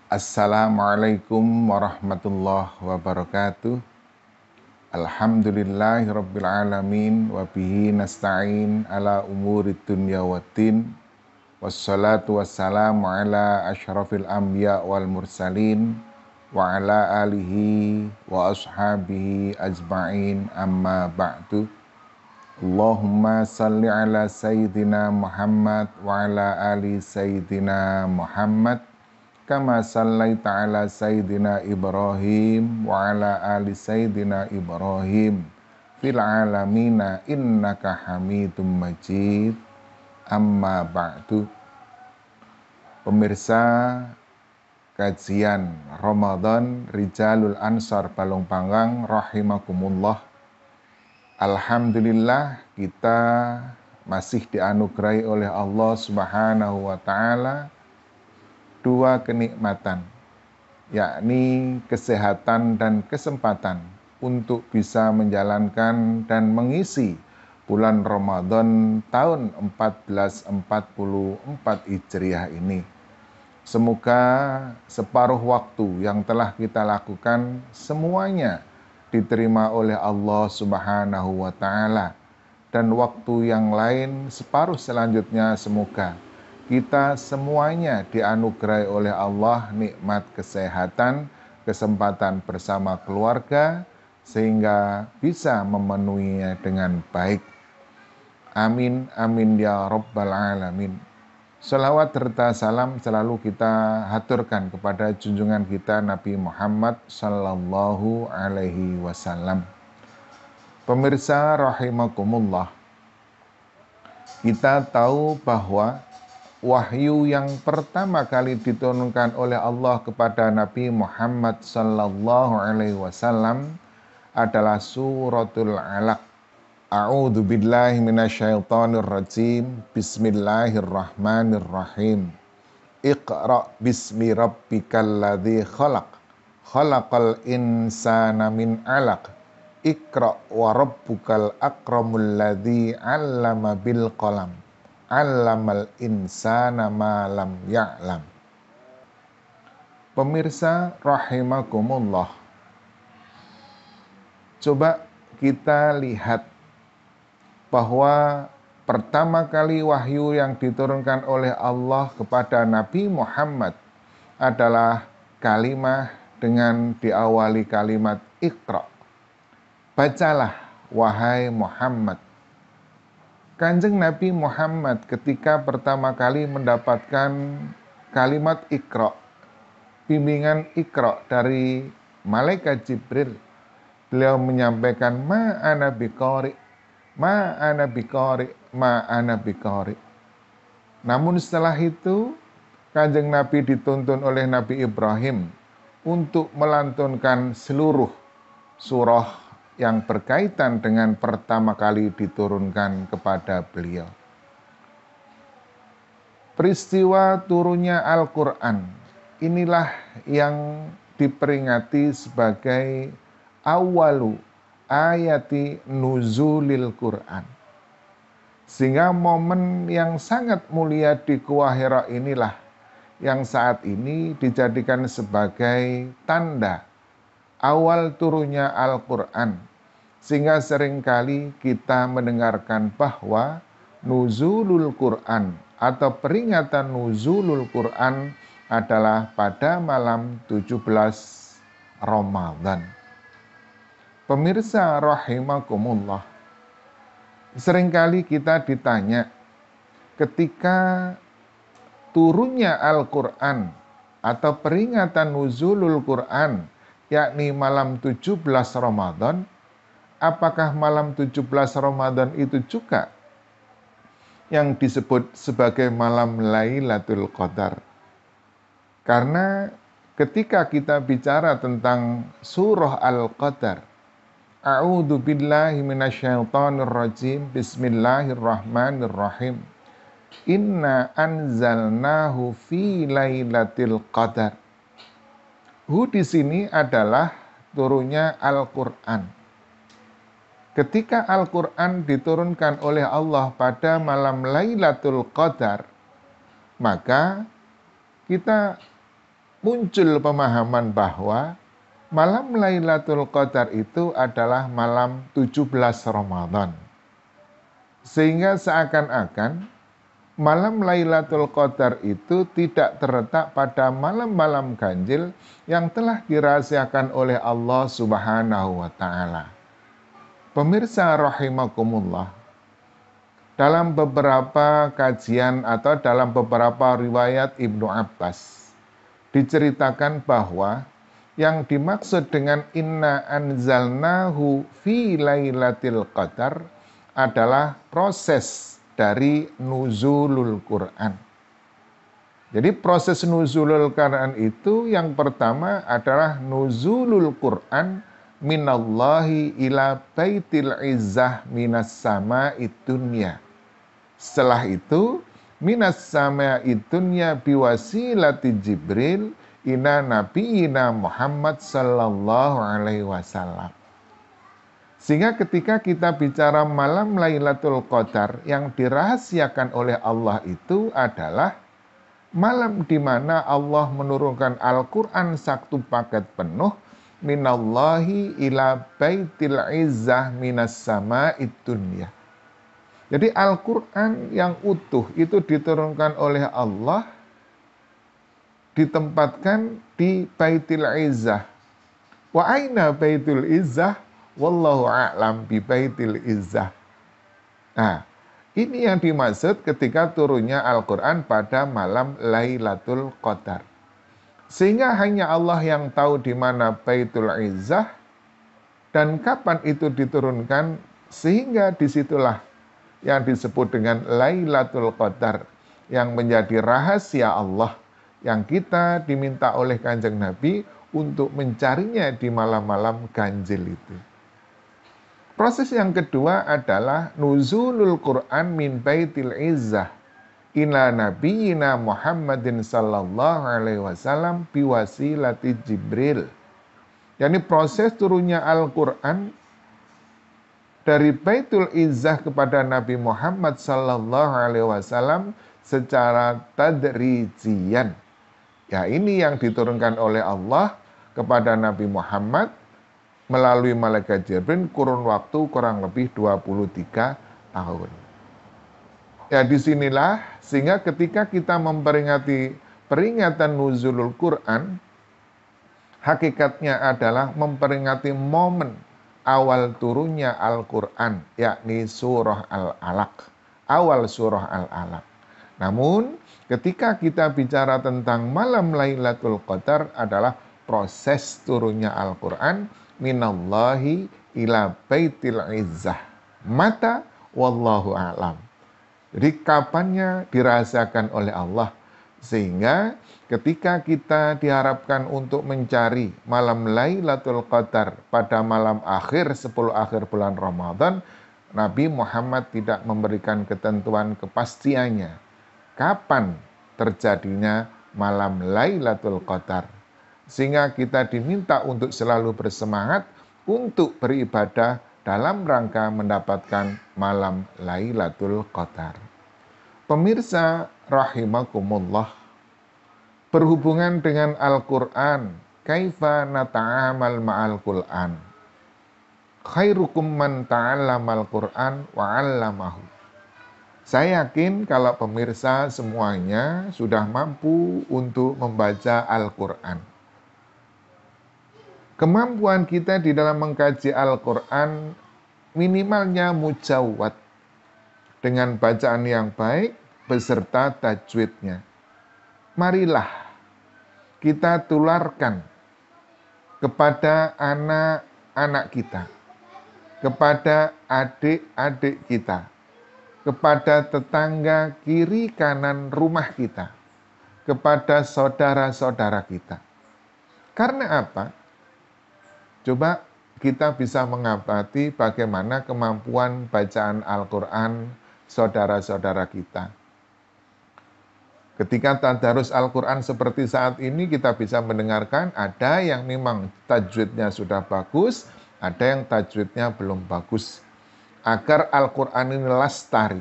Assalamualaikum warahmatullahi wabarakatuh. Alhamdulillahirabbil alamin wa bihi nasta'in ala umurid dunya waddin. Wassalatu wassalamu ala asyrafil anbiya wal mursalin wa ala alihi wa ashabihi ajma'in, amma ba'du. Allahumma salli ala sayyidina Muhammad wa ala ali sayyidina Muhammad kama sallaita ala sayyidina Ibrahim wa ala ali sayyidina Ibrahim fil alamina innaka hamidum majid, amma ba'du. Pemirsa kajian Ramadan Rijalul Ansar Balong Panggang rahimakumullah. Alhamdulillah, kita masih dianugerahi oleh Allah Subhanahu wa taala dua kenikmatan, yakni kesehatan dan kesempatan untuk bisa menjalankan dan mengisi bulan Ramadan tahun 1444 Hijriah ini. Semoga separuh waktu yang telah kita lakukan semuanya diterima oleh Allah Subhanahu wa taala, dan waktu yang lain separuh selanjutnya semoga kita semuanya dianugerahi oleh Allah nikmat kesehatan, kesempatan bersama keluarga, sehingga bisa memenuhinya dengan baik. Amin, amin ya rabbal alamin. Salawat serta salam selalu kita haturkan kepada junjungan kita Nabi Muhammad sallallahu alaihi wasallam. Pemirsa rahimakumullah, kita tahu bahwa wahyu yang pertama kali diturunkan oleh Allah kepada Nabi Muhammad sallallahu alaihi wasallam adalah suratul Alaq. A'udzu billahi minasyaitonir rajim. Bismillahirrahmanirrahim. Iqra bismi rabbikal ladzi khalaq. Khalaqal insana min 'alaq. Iqra wa rabbukal akramul ladzi 'allama bil qalam. 'Allamal insana ma lam ya'lam. Pemirsa rahimakumullah, coba kita lihat bahwa pertama kali wahyu yang diturunkan oleh Allah kepada Nabi Muhammad adalah kalimat dengan diawali kalimat Iqra. Bacalah wahai Muhammad. Kanjeng Nabi Muhammad ketika pertama kali mendapatkan kalimat Iqra, bimbingan Iqra dari malaikat Jibril, beliau menyampaikan ma'ana biqari, ma'ana biqari, ma'ana biqari. Namun setelah itu Kanjeng Nabi dituntun oleh Nabi Ibrahim untuk melantunkan seluruh surah yang berkaitan dengan pertama kali diturunkan kepada beliau. Peristiwa turunnya Al-Quran inilah yang diperingati sebagai awalu ayati nuzulil Quran. Sehingga momen yang sangat mulia di Gua Hira inilah yang saat ini dijadikan sebagai tanda awal turunnya Al-Quran. Sehingga seringkali kita mendengarkan bahwa nuzulul Quran atau peringatan nuzulul Quran adalah pada malam 17 Ramadan. Pemirsa rahimakumullah, seringkali kita ditanya ketika turunnya Al-Quran atau peringatan nuzulul Quran, yakni malam 17 Ramadan, apakah malam 17 Ramadan itu juga yang disebut sebagai malam Lailatul Qadar? Karena ketika kita bicara tentang surah Al-Qadar, A'udzu billahi minasyaitonir rajim. Bismillahirrahmanirrahim. Inna anzalnahu fi lailatul qadar. Di sini adalah turunnya Al-Qur'an. Ketika Al-Qur'an diturunkan oleh Allah pada malam Lailatul Qadar, maka kita muncul pemahaman bahwa malam Lailatul Qadar itu adalah malam 17 Ramadan. Sehingga seakan-akan malam Lailatul Qadar itu tidak terletak pada malam-malam ganjil yang telah dirahasiakan oleh Allah Subhanahu wa taala. Pemirsa rahimakumullah, dalam beberapa kajian atau dalam beberapa riwayat Ibnu Abbas diceritakan bahwa yang dimaksud dengan inna anzalnahu fi lailatul qadar adalah proses dari nuzulul Quran. Jadi proses nuzulul Quran itu yang pertama adalah nuzulul Quran minallahi ila baitil izzah minas sama'id dunya. Setelah itu minas sama'id dunya biwasilati Jibril ina nabiyina Muhammad sallallahu alaihi wasallam. Sehingga ketika kita bicara malam Lailatul Qadar yang dirahasiakan oleh Allah itu adalah malam di mana Allah menurunkan Al-Quran satu paket penuh minallahi ila baitil izzah minas sama'id dunya. Jadi Al-Quran yang utuh itu diturunkan oleh Allah, ditempatkan di Baitul Izzah. Wa aina Baitul Izzah? Wallahu a'lam bi Baitul Izzah. Nah, ini yang dimaksud ketika turunnya Al-Quran pada malam Lailatul Qadar. Sehingga hanya Allah yang tahu di mana Baitul Izzah dan kapan itu diturunkan, sehingga disitulah yang disebut dengan Lailatul Qadar yang menjadi rahasia Allah yang kita diminta oleh Kanjeng Nabi untuk mencarinya di malam-malam ganjil itu. Proses yang kedua adalah nuzulul Quran min baitil izzah ila nabiyina Muhammadin sallallahu alaihi wasallam biwasilati Jibril. Yani proses turunnya Al-Quran dari Baitul Izzah kepada Nabi Muhammad sallallahu alaihi wasallam secara tadrijian. Ya, ini yang diturunkan oleh Allah kepada Nabi Muhammad melalui malaikat Jibril kurun waktu kurang lebih 23 tahun. Ya, disinilah sehingga ketika kita memperingati peringatan nuzulul Quran, hakikatnya adalah memperingati momen awal turunnya Al-Quran, yakni surah Al-Alaq, awal surah Al-Alaq. Namun, ketika kita bicara tentang malam Lailatul Qadar adalah proses turunnya Al-Quran minallahi ila baitil izzah. Mata wallahu a'lam. Jadi kapannya dirahasiakan oleh Allah. Sehingga ketika kita diharapkan untuk mencari malam Lailatul Qadar pada malam akhir 10 akhir bulan Ramadan, Nabi Muhammad tidak memberikan ketentuan kepastiannya kapan terjadinya malam Lailatul Qadar. Sehingga kita diminta untuk selalu bersemangat untuk beribadah dalam rangka mendapatkan malam Lailatul Qadar. Pemirsa rahimakumullah, berhubungan dengan Al-Quran, kaifa nata'amal ma'al Quran? Khairukum man ta'allamal Quran wa 'allamahu. Saya yakin kalau pemirsa semuanya sudah mampu untuk membaca Al-Quran. Kemampuan kita di dalam mengkaji Al-Quran minimalnya mujawwad dengan bacaan yang baik beserta tajwidnya. Marilah kita tularkan kepada anak-anak kita, kepada adik-adik kita, kepada tetangga kiri kanan rumah kita, kepada saudara-saudara kita. Karena apa? Coba kita bisa mengamati bagaimana kemampuan bacaan Al-Quran saudara-saudara kita. Ketika tadarus Al-Quran seperti saat ini, kita bisa mendengarkan ada yang memang tajwidnya sudah bagus, ada yang tajwidnya belum bagus. Agar Al-Quran ini lestari,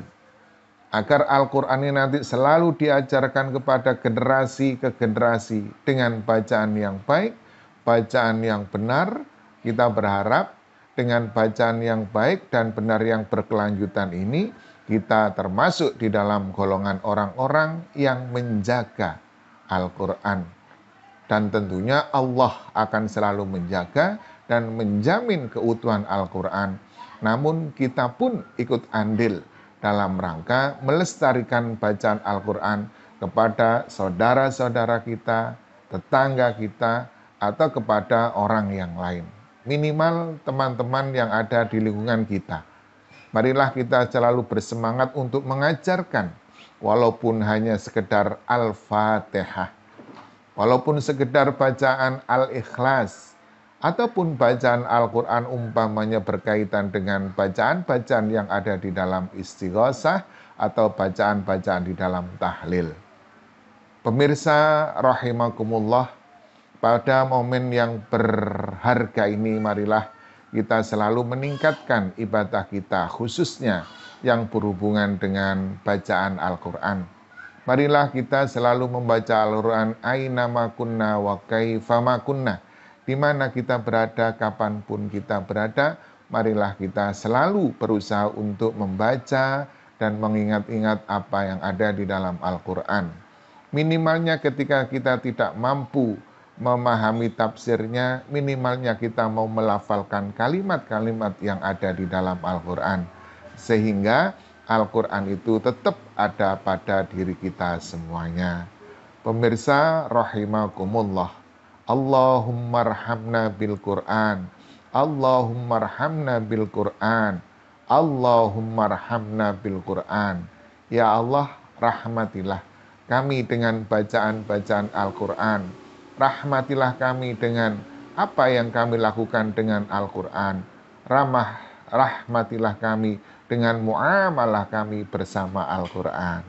agar Al-Quran ini nanti selalu diajarkan kepada generasi ke generasi dengan bacaan yang baik, bacaan yang benar. Kita berharap dengan bacaan yang baik dan benar yang berkelanjutan ini, kita termasuk di dalam golongan orang-orang yang menjaga Al-Quran. Dan tentunya Allah akan selalu menjaga dan menjamin keutuhan Al-Quran. Namun kita pun ikut andil dalam rangka melestarikan bacaan Al-Quran kepada saudara-saudara kita, tetangga kita, atau kepada orang yang lain. Minimal teman-teman yang ada di lingkungan kita. Marilah kita selalu bersemangat untuk mengajarkan, walaupun hanya sekedar Al-Fatihah, walaupun sekedar bacaan Al-Ikhlas, ataupun bacaan Al-Quran umpamanya berkaitan dengan bacaan-bacaan yang ada di dalam istighosah atau bacaan-bacaan di dalam tahlil. Pemirsa rahimakumullah, pada momen yang berharga ini marilah kita selalu meningkatkan ibadah kita, khususnya yang berhubungan dengan bacaan Al-Quran. Marilah kita selalu membaca Al-Quran ainama kunna wa kaifama kunna. Di mana kita berada, kapanpun kita berada, marilah kita selalu berusaha untuk membaca dan mengingat-ingat apa yang ada di dalam Al-Quran. Minimalnya ketika kita tidak mampu memahami tafsirnya, minimalnya kita mau melafalkan kalimat-kalimat yang ada di dalam Al-Quran. Sehingga Al-Quran itu tetap ada pada diri kita semuanya. Pemirsa rahimakumullah, Allahumma arhamna bil Quran, Allahumma arhamna bil Quran, Allahumma arhamna bil Quran. Ya Allah, rahmatilah kami dengan bacaan-bacaan Al-Quran. Rahmatilah kami dengan apa yang kami lakukan dengan Al-Quran. Rahmatilah kami dengan muamalah kami bersama Al-Quran.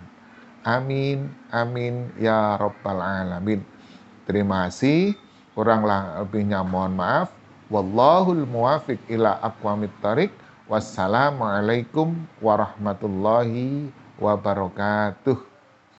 Amin, amin, ya Rabbal Alamin. Terima kasih, kurang lebihnya mohon maaf. Wallahul muwafiq ila aqwamit thariq. Wassalamualaikum warahmatullahi wabarakatuh.